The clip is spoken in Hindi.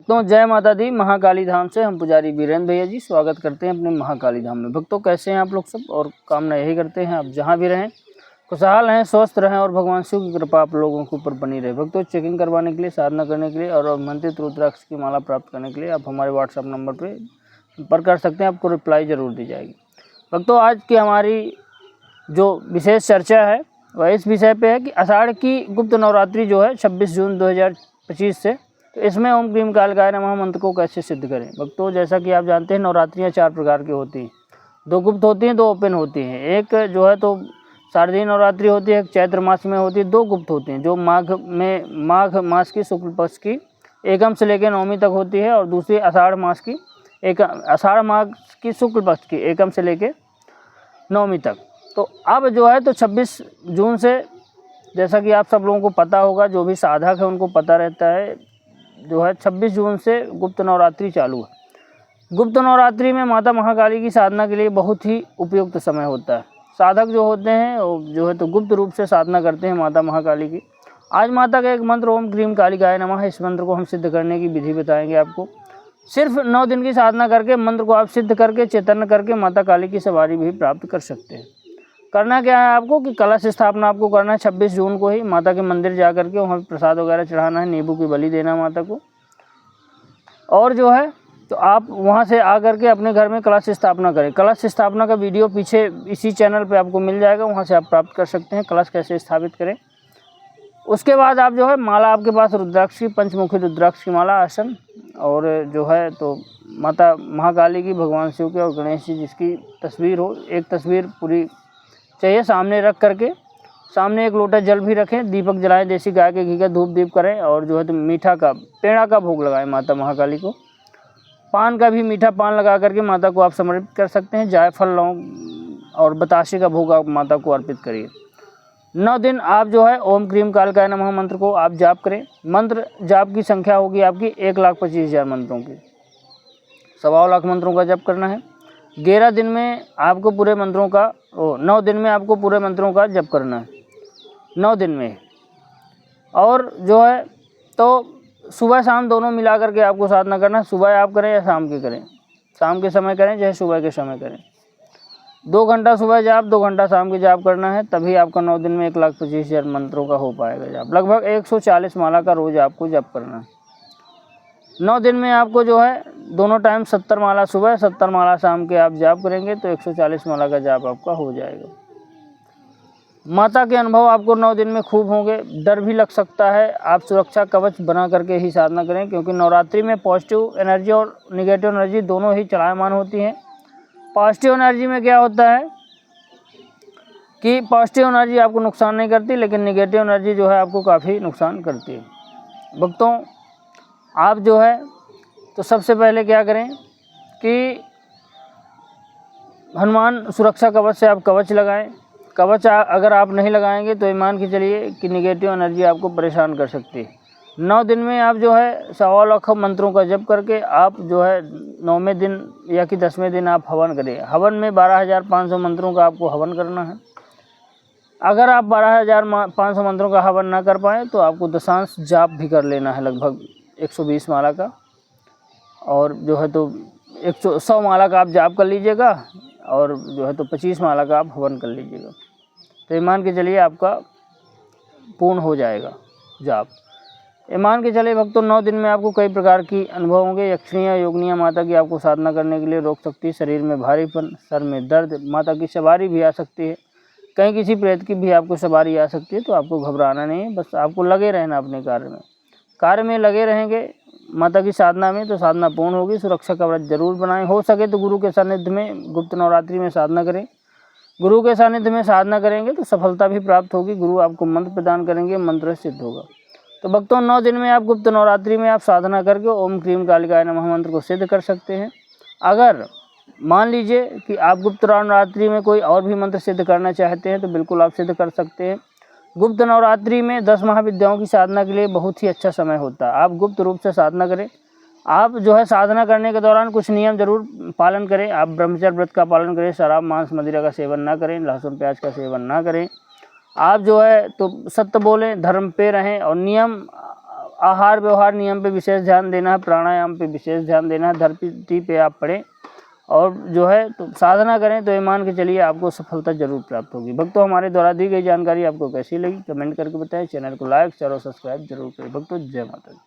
भक्तों जय माता दी। महाकाली धाम से हम पुजारी वीरेंद्र भैया जी स्वागत करते हैं अपने महाकाली धाम में। भक्तों कैसे हैं आप लोग सब, और कामना यही करते हैं आप जहां भी रहें खुशहाल रहें, स्वस्थ रहें और भगवान शिव की कृपा आप लोगों के ऊपर बनी रहे। भक्तों चेकिंग करवाने के लिए, साधना करने के लिए और मंत्रित रुद्राक्ष की माला प्राप्त करने के लिए आप हमारे व्हाट्सएप नंबर पर संपर्क कर सकते हैं, आपको रिप्लाई ज़रूर दी जाएगी। भक्तों आज की हमारी जो विशेष चर्चा है वह इस विषय पे है कि आषाढ़ की गुप्त नवरात्रि जो है 26 जून 2025 से, तो इसमें ओम क्रीम कालिकाय नमः मंत्र को कैसे सिद्ध करें। भक्तों जैसा कि आप जानते हैं नवरात्रियाँ 4 प्रकार की होती हैं, 2 गुप्त होती हैं, 2 ओपन होती हैं। एक जो है तो शारदीय नवरात्रि होती है, चैत्र मास में होती है। 2 गुप्त होती हैं जो माघ मास की शुक्ल पक्ष की एकम से लेकर नवमी तक होती है, और दूसरी आषाढ़ मास की शुक्ल पक्ष की एकम से लेकर नवमी तक। तो अब जो है तो 26 जून से, जैसा कि आप सब लोगों को पता होगा, जो भी साधक है उनको पता रहता है, जो है 26 जून से गुप्त नवरात्रि चालू है। गुप्त नवरात्रि में माता महाकाली की साधना के लिए बहुत ही उपयुक्त समय होता है। साधक जो होते हैं वो जो है तो गुप्त रूप से साधना करते हैं माता महाकाली की। आज माता का एक मंत्र ओम क्रीम कालिकाय नमः, इस मंत्र को हम सिद्ध करने की विधि बताएंगे आपको। सिर्फ 9 दिन की साधना करके मंत्र को आप सिद्ध करके चैतन्य करके माता काली की सवारी भी प्राप्त कर सकते हैं। करना क्या है आपको कि कलश स्थापना आपको करना है 26 जून को ही। माता के मंदिर जा करके वहाँ प्रसाद वगैरह चढ़ाना है, नींबू की बलि देना माता को, और जो है तो आप वहाँ से आकर के अपने घर में कलश स्थापना करें। कलश स्थापना का वीडियो पीछे इसी चैनल पे आपको मिल जाएगा, वहाँ से आप प्राप्त कर सकते हैं कलश कैसे स्थापित करें। उसके बाद आप जो है माला आपके पास रुद्राक्ष की, पंचमुखी रुद्राक्ष की माला, आसन, और जो है तो माता महाकाली की, भगवान शिव के और गणेश जी जिसकी तस्वीर हो, एक तस्वीर पूरी चाहिए सामने रख करके, सामने एक लोटा जल भी रखें, दीपक जलाएं, देसी गाय के घी का धूप दीप करें, और जो है तो मीठा का पेड़ा का भोग लगाएं माता महाकाली को। पान का भी मीठा पान लगा करके माता को आप समर्पित कर सकते हैं। जायफल, लौंग और बताशे का भोग आप माता को अर्पित करिए। 9 दिन आप जो है ओम क्रीम कालिकाय नमः मंत्र को आप जाप करें। मंत्र जाप की संख्या होगी आपकी 1,25,000 मंत्रों की, 1.25 लाख मंत्रों का जप करना है। 11 दिन में आपको पूरे मंत्रों का 9 दिन में आपको पूरे मंत्रों का जप करना है 9 दिन में। और जो है तो सुबह शाम दोनों मिला करके आपको साधना करना है। सुबह आप करें या शाम के करें, शाम के समय करें चाहे सुबह के समय करें। 2 घंटा सुबह जाप, 2 घंटा शाम के जाप करना है, तभी आपका 9 दिन में 1,25,000 मंत्रों का हो पाएगा जाप। लगभग 140 माला का रोज़ आपको जप करना है। 9 दिन में आपको जो है दोनों टाइम 70 माला सुबह, 70 माला शाम के आप जाप करेंगे तो 140 माला का जाप आपका हो जाएगा। माता के अनुभव आपको 9 दिन में खूब होंगे। डर भी लग सकता है, आप सुरक्षा कवच बना करके ही साधना करें, क्योंकि नवरात्रि में पॉजिटिव एनर्जी और निगेटिव एनर्जी दोनों ही चलायमान होती हैं। पॉजिटिव एनर्जी में क्या होता है कि पॉजिटिव एनर्जी आपको नुकसान नहीं करती, लेकिन निगेटिव एनर्जी जो है आपको काफ़ी नुकसान करती है। भक्तों आप जो है तो सबसे पहले क्या करें कि हनुमान सुरक्षा कवच से आप कवच लगाएं। कवच अगर आप नहीं लगाएंगे तो ईमान की चलिए कि निगेटिव एनर्जी आपको परेशान कर सकती है। 9 दिन में आप जो है 1.25 लाख मंत्रों का जप करके आप जो है 9वें दिन या कि 10वें दिन आप हवन करें। हवन में 12,500 मंत्रों का आपको हवन करना है। अगर आप 12,500 मंत्रों का हवन ना कर पाएँ तो आपको दशांश जाप भी कर लेना है, लगभग 120 माला का, और जो है तो 100 माला का आप जाप कर लीजिएगा, और जो है तो 25 माला का आप हवन कर लीजिएगा। तो ईमान के चलिए आपका पूर्ण हो जाएगा जाप। ईमान के चलिए भक्तों 9 दिन में आपको कई प्रकार की अनुभव होंगे। यक्षिणियाँ योगिनियाँ माता की आपको साधना करने के लिए रोक सकती है। शरीर में भारीपन, सर में दर्द, माता की सवारी भी आ सकती है, कहीं किसी प्रेत की भी आपको सवारी आ सकती है। तो आपको घबराना नहीं है, बस आपको लगे रहना अपने कार्य में लगे रहेंगे माता की साधना में, तो साधना पूर्ण होगी। सुरक्षा कवच जरूर बनाएं। हो सके तो गुरु के सानिध्य में गुप्त नवरात्रि में साधना करें। गुरु के सानिध्य में साधना करेंगे तो सफलता भी प्राप्त होगी। गुरु आपको मंत्र प्रदान करेंगे, मंत्र सिद्ध होगा। तो भक्तों 9 दिन में आप गुप्त नवरात्रि में आप साधना करके ओम क्रीम कालिकाय नमः मंत्र को सिद्ध कर सकते हैं। अगर मान लीजिए कि आप गुप्त नवरात्रि में कोई और भी मंत्र सिद्ध करना चाहते हैं तो बिल्कुल आप सिद्ध कर सकते हैं। गुप्त नवरात्रि में 10 महाविद्याओं की साधना के लिए बहुत ही अच्छा समय होता है। आप गुप्त रूप से साधना करें। आप जो है साधना करने के दौरान कुछ नियम जरूर पालन करें। आप ब्रह्मचर्य व्रत का पालन करें, शराब मांस मदिरा का सेवन ना करें, लहसुन प्याज का सेवन ना करें। आप जो है तो सत्य बोलें, धर्म पे रहें, और नियम आहार व्यवहार नियम पे विशेष ध्यान देना है, प्राणायाम पे विशेष ध्यान देना है, धरती पे आप पढ़ें और जो है तो साधना करें, तो ये मान के चलिए आपको सफलता जरूर प्राप्त होगी। भक्तों, हमारे द्वारा दी गई जानकारी आपको कैसी लगी कमेंट करके बताएं। चैनल को लाइक शेयर और सब्सक्राइब जरूर करें। भक्तों, जय माता दी।